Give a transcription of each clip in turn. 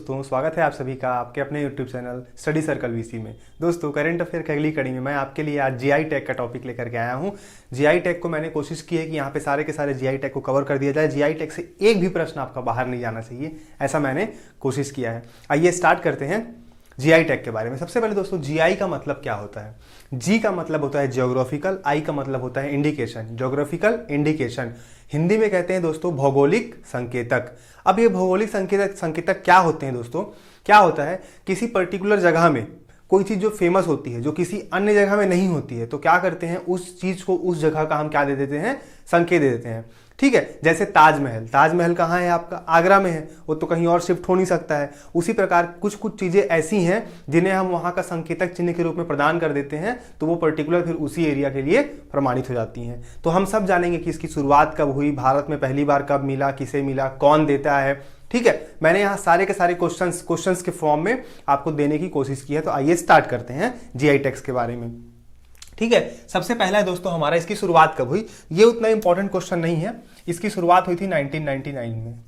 दोस्तों, स्वागत है आप सभी का आपके अपने YouTube channel study circle VC में। दोस्तों, करंट अफेयर की अगली कड़ी में मैं आपके लिए आज जीआई टैग का टॉपिक लेकर के आया हूं। जीआई टैग को मैंने कोशिश की है कि यहाँ पे सारे के सारे जीआई टैग को कवर कर दिया जाए। जीआई टैग से एक भी प्रश्न आपका बाहर नहीं जाना चाहिए, ऐसा मैंने कोशिश किया है। आइए स्टार्ट करते हैं जीआई टैग के बारे में। सबसे पहले दोस्तों, जीआई का मतलब क्या होता है? जी का मतलब होता है जियोग्राफिकल, आई का मतलब होता है इंडिकेशन। जियोग्राफिकल इंडिकेशन हिंदी में कहते हैं दोस्तों भौगोलिक संकेतक। अब ये भौगोलिक संकेतक क्या होते हैं दोस्तों? क्या होता है, किसी पर्टिकुलर जगह में कोई चीज जो फेमस होती है, जो किसी अन्य जगह में नहीं होती है, तो क्या करते हैं, उस चीज को, उस जगह का हम क्या दे देते हैं, संकेत दे देते हैं। ठीक है, जैसे ताजमहल। ताजमहल कहाँ है आपका? आगरा में है, वो तो कहीं और शिफ्ट हो नहीं सकता है। उसी प्रकार कुछ कुछ चीजें ऐसी हैं जिन्हें हम वहां का संकेतक चिन्ह के रूप में प्रदान कर देते हैं, तो वो पर्टिकुलर फिर उसी एरिया के लिए प्रमाणित हो जाती हैं। तो हम सब जानेंगे कि इसकी शुरुआत कब हुई, भारत में पहली बार कब मिला, किसे मिला, कौन देता है। ठीक है, मैंने यहाँ सारे के सारे क्वेश्चंस के फॉर्म में आपको देने की कोशिश की है। तो आइए स्टार्ट करते हैं जीआई टैग्स के बारे में। ठीक है, सबसे पहला है दोस्तों हमारा, इसकी शुरुआत कब हुई? ये उतना इंपॉर्टेंट क्वेश्चन नहीं है। इसकी शुरुआत हुई थी 1999 में।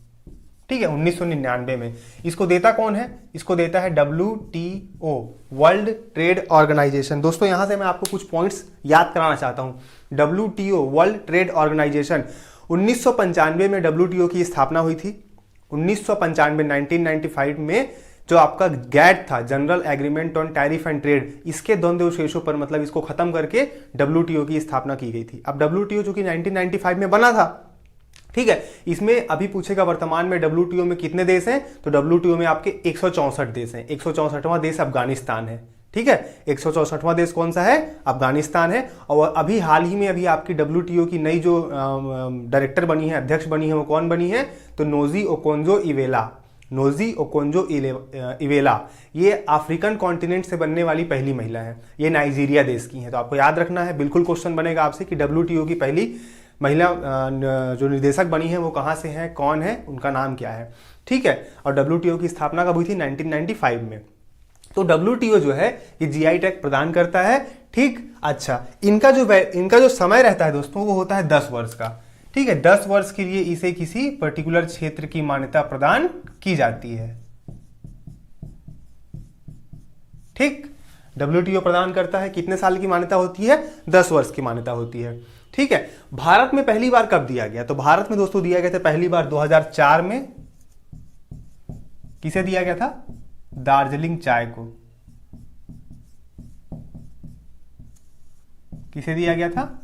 ठीक है, 1999 में। इसको देता कौन है? इसको देता है WTO, वर्ल्ड ट्रेड ऑर्गेनाइजेशन। दोस्तों यहां से मैं आपको कुछ पॉइंट्स याद कराना चाहता हूं। WTO, वर्ल्ड ट्रेड ऑर्गेनाइजेशन, 1995 में WTO की स्थापना हुई थी। 1995 में जो आपका गैट था, general agreement on tariff and trade, इसके द्वंद्वशेषों पर, मतलब इसको खत्म करके WTO की स्थापना की गई थी। अब WTO जो कि 1995 में बना था, ठीक है, इसमें अभी पूछेगा वर्तमान में WTO में कितने देश हैं, तो WTO में आपके 164 देश हैं। 164वां देश अफगानिस्तान है। ठीक है, 164वां देश कौन सा है? अफगानिस्तान है। और अभी हाल ही में अभी आपकी WTO की नई जो डायरेक्टर बनी है, अध्यक्ष बनी है, वो कौन बनी है? तो nosy Okonjo Iweala. Nosy Okonjo Iweala ये अफ्रीकन कॉन्टिनेंट से बनने वाली पहली महिला है। ये नाइजीरिया देश की है। तो आपको याद रखना है, बिल्कुल क्वेश्चन बनेगा आपसे कि WTO की पहली महिला जो निर्देशक बनी है वो कहाँ से है, कौन है, उनका नाम क्या है। ठीक है, और WTO की स्थापना कब हुई थी? 1995 में। तो WTO जो है ये जीआई टैग प्रदान करता है। ठीक, अच्छा, इनका जो समय रहता है दोस्तों, वो होता है 10 वर्ष का। ठीक है, 10 वर्ष के लिए इसे किसी पर्टिकुलर क्षेत्र की मान्यता प्रदान की जाती है। ठीक, WTO प्रदान करता है। कितने साल की मान्यता होती है? 10 वर्ष की मान्यता होती है। ठीक है, भारत में पहली बार कब दिया गया? तो भारत में दोस्तों दिया गया था पहली बार 2004 में। किसे दिया गया था? दार्जिलिंग चाय को। किसे दिया गया था?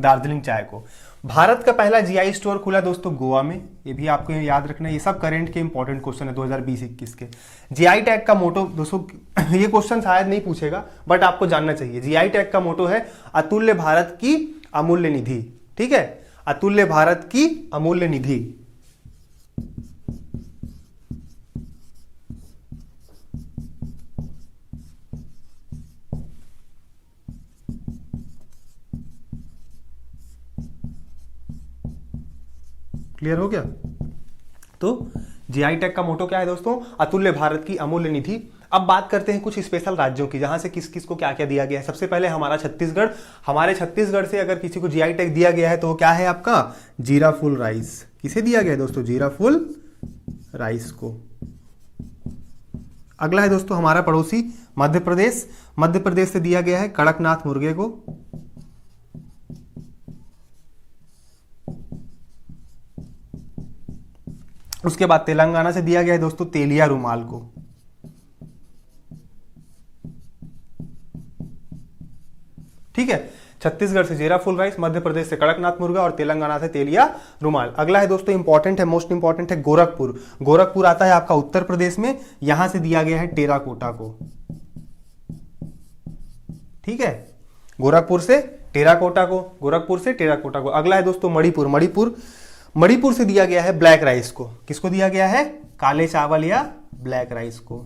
दार्जिलिंग चाय को। भारत का पहला जीआई स्टोर खुला दोस्तों गोवा में। ये भी आपको याद रखना है। ये सब करंट के इंपॉर्टेंट क्वेश्चन है 2020-21 के। जीआई टैग का मोटो दोस्तों, ये क्वेश्चन शायद नहीं पूछेगा, बट आपको जानना चाहिए। जीआई टैग का मोटो है अतुल्य भारत की अमूल्य निधि। ठीक है, अतुल्य भारत की अमूल्य निधि। क्लियर हो गया? तो जीआई टैग का मोटो क्या है दोस्तों? अतुल्य भारत की अमूल्य निधि। अब बात करते हैं कुछ स्पेशल राज्यों की, जहां से किस किस को क्या क्या दिया गया है। सबसे पहले हमारा छत्तीसगढ़। हमारे छत्तीसगढ़ से अगर किसी को जीआई टैग दिया गया है तो वो क्या है आपका? जीरा फुल राइस। किसे दिया गया है दोस्तों? जीरा फुल राइस को। अगला है दोस्तों हमारा पड़ोसी मध्य प्रदेश। मध्य प्रदेश से दिया गया है कड़कनाथ मुर्गे को। उसके बाद तेलंगाना से दिया गया है दोस्तों तेलिया रुमाल को। ठीक है, छत्तीसगढ़ से जीरा फुल राइस, मध्य प्रदेश से कड़कनाथ मुर्गा और तेलंगाना से तेलिया रुमाल। अगला है दोस्तों इंपॉर्टेंट है, मोस्ट इंपॉर्टेंट है गोरखपुर। गोरखपुर आता है आपका उत्तर प्रदेश में। यहां से दिया गया है टेराकोटा को। ठीक है, गोरखपुर से टेराकोटा को, गोरखपुर से टेराकोटा को। अगला है दोस्तों मणिपुर। मणिपुर से दिया गया है ब्लैक राइस को। किसको दिया गया है? काले चावल या ब्लैक राइस को।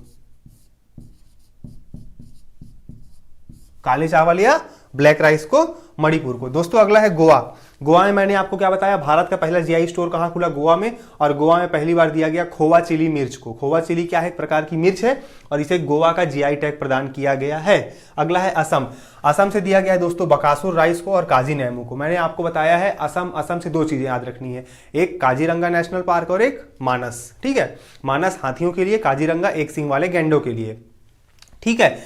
काले चावल या ब्लैक राइस को मणिपुर को। दोस्तों अगला है गोवा। गोवा में मैंने आपको क्या बताया, भारत का पहला जीआई स्टोर कहाँ खुला, गोवा में, और गोवा में पहली बार दिया गया खोवा चिली मिर्च को। खोवा चिली क्या है, एक प्रकार की मिर्च है और इसे गोवा का जीआई टैग प्रदान किया गया है। अगला है असम। असम से दिया गया है दोस्तों बकासुर राइस को और काजी नेमू को। मैंने आपको बताया है असम से दो चीजें याद रखनी है, एक काजीरंगा नेशनल पार्क और एक मानस। ठीक है, मानस हाथियों के लिए, काजीरंगा एक सींग वाले गैंडों के लिए। ठीक है,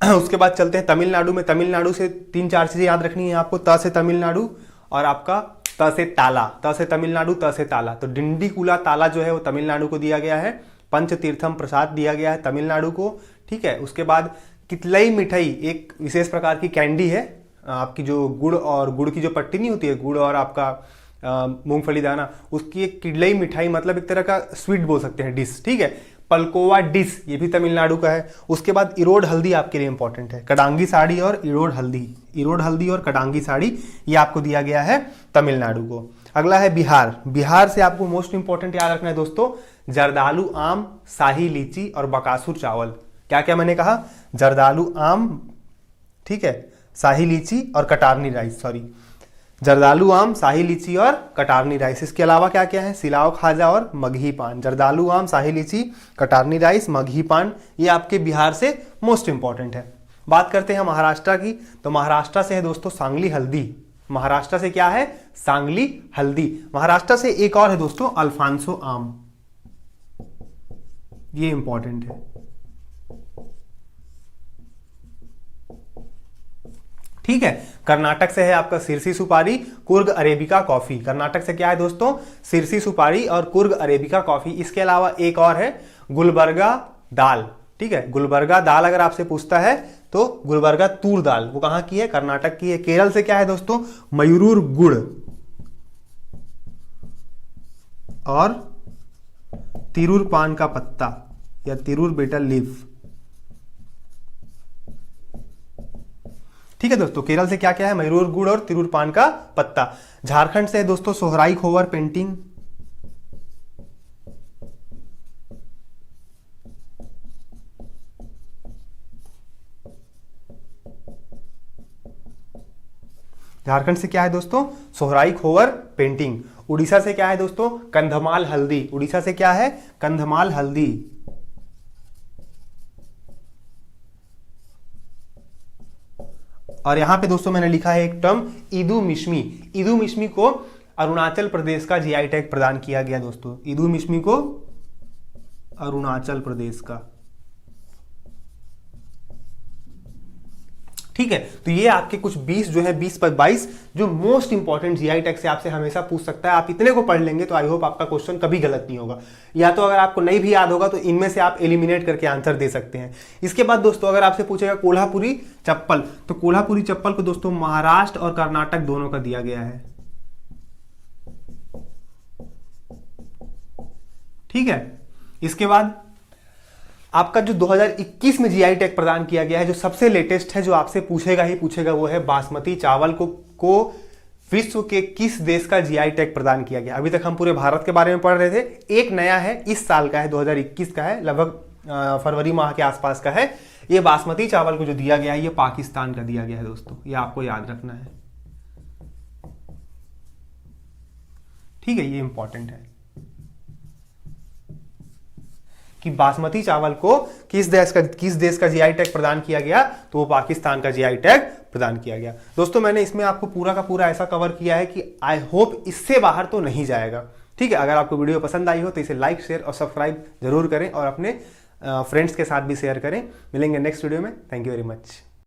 उसके बाद चलते हैं तमिलनाडु में। तमिलनाडु से 3-4 चीजें याद रखनी है आपको, त से तमिलनाडु और आपका त से ताला, त से तमिलनाडु, त से ताला। तो डिंडीकुला ताला जो है वो तमिलनाडु को दिया गया है। पंचतीर्थम प्रसाद दिया गया है तमिलनाडु को। ठीक है, उसके बाद कितलई मिठाई एक विशेष प्रकार की कैंडी है, आपकी जो गुड़ की जो पट्टी नहीं होती है, गुड़ और आपका मूंगफली दाना, उसकी एक किडलई मिठाई, मतलब एक तरह का स्वीट बोल सकते हैं, डिश। ठीक है, पलकोवा डिश ये भी तमिलनाडु का है। उसके बाद इरोड हल्दी आपके लिए इंपॉर्टेंट है, कडांगी साड़ी और इरोड हल्दी और कडांगी साड़ी ये आपको दिया गया है तमिलनाडु को। अगला है बिहार। बिहार से आपको मोस्ट इंपॉर्टेंट याद रखना है दोस्तों, जर्दालू आम, शाही लीची और बकासुर चावल। क्या क्या मैंने कहा, जर्दालू आम, ठीक है, शाही लीची और कटारनी राइस, जर्दालू आम, शाही लीची और कटारनी राइस। इसके अलावा क्या क्या है, सिलाव खाजा और मगही पान। जर्दालू आम, शाही लीची, कटारनी राइस, मगही पान, ये आपके बिहार से मोस्ट इंपॉर्टेंट है। बात करते हैं महाराष्ट्र की, तो महाराष्ट्र से है दोस्तों सांगली हल्दी। महाराष्ट्र से क्या है, सांगली हल्दी। महाराष्ट्र से एक और है दोस्तों अल्फांसो आम, ये इंपॉर्टेंट है। ठीक है, कर्नाटक से है आपका सिरसी सुपारी, कुर्ग अरेबिका कॉफी। कर्नाटक से क्या है दोस्तों, सिरसी सुपारी और कुर्ग अरेबिका कॉफी। इसके अलावा एक और है गुलबर्गा दाल। ठीक है, गुलबर्गा दाल अगर आपसे पूछता है तो गुलबर्गा तूर दाल, वो कहां की है, कर्नाटक की है। केरल से क्या है दोस्तों, मयूरूर गुड़ और तिरूर पान का पत्ता या तिरूर बेटल लीफ। ठीक है दोस्तों, केरल से क्या क्या है, मयूर गुड़ और तिरूर पान का पत्ता। झारखंड से है दोस्तों सोहराई खोवर पेंटिंग। झारखंड से क्या है दोस्तों, सोहराई खोवर पेंटिंग। उड़ीसा से क्या है दोस्तों, कंधमाल हल्दी। उड़ीसा से क्या है, कंधमाल हल्दी। और यहां पे दोस्तों मैंने लिखा है एक टर्म ईदू मिश्मी। ईदू मिश्मी को अरुणाचल प्रदेश का जीआई टैग प्रदान किया गया दोस्तों। ईदू मिश्मी को अरुणाचल प्रदेश का। ठीक है, तो ये आपके कुछ 20 जो है 20 पर 22 जो मोस्ट इंपॉर्टेंट जीआई टैग से आपसे हमेशा पूछ सकता है। आप इतने को पढ़ लेंगे तो आई होप आपका क्वेश्चन कभी गलत नहीं होगा, या तो अगर आपको नहीं भी याद होगा तो इनमें से आप एलिमिनेट करके आंसर दे सकते हैं। इसके बाद दोस्तों अगर आपसे पूछेगा कोल्हापुरी चप्पल, तो कोल्हापुरी चप्पल को दोस्तों महाराष्ट्र और कर्नाटक दोनों का दिया गया है। ठीक है, इसके बाद आपका जो 2021 में जीआई टैग प्रदान किया गया है, जो सबसे लेटेस्ट है, जो आपसे पूछेगा ही पूछेगा, वो है बासमती चावल को विश्व के किस देश का जीआई टैग प्रदान किया गया। अभी तक हम पूरे भारत के बारे में पढ़ रहे थे, एक नया है, इस साल का है, 2021 का है, लगभग फरवरी माह के आसपास का है। ये बासमती चावल को जो दिया गया है ये पाकिस्तान का दिया गया है दोस्तों, ये आपको याद रखना है। ठीक है, ये इंपॉर्टेंट है कि बासमती चावल को किस देश का जीआई टैग प्रदान किया गया, तो वो पाकिस्तान का जीआई टैग प्रदान किया गया। दोस्तों मैंने इसमें आपको पूरा का पूरा ऐसा कवर किया है कि आई होप इससे बाहर तो नहीं जाएगा। ठीक है, अगर आपको वीडियो पसंद आई हो तो इसे लाइक, शेयर और सब्सक्राइब जरूर करें और अपने फ्रेंड्स के साथ भी शेयर करें। मिलेंगे नेक्स्ट वीडियो में। Thank you very much.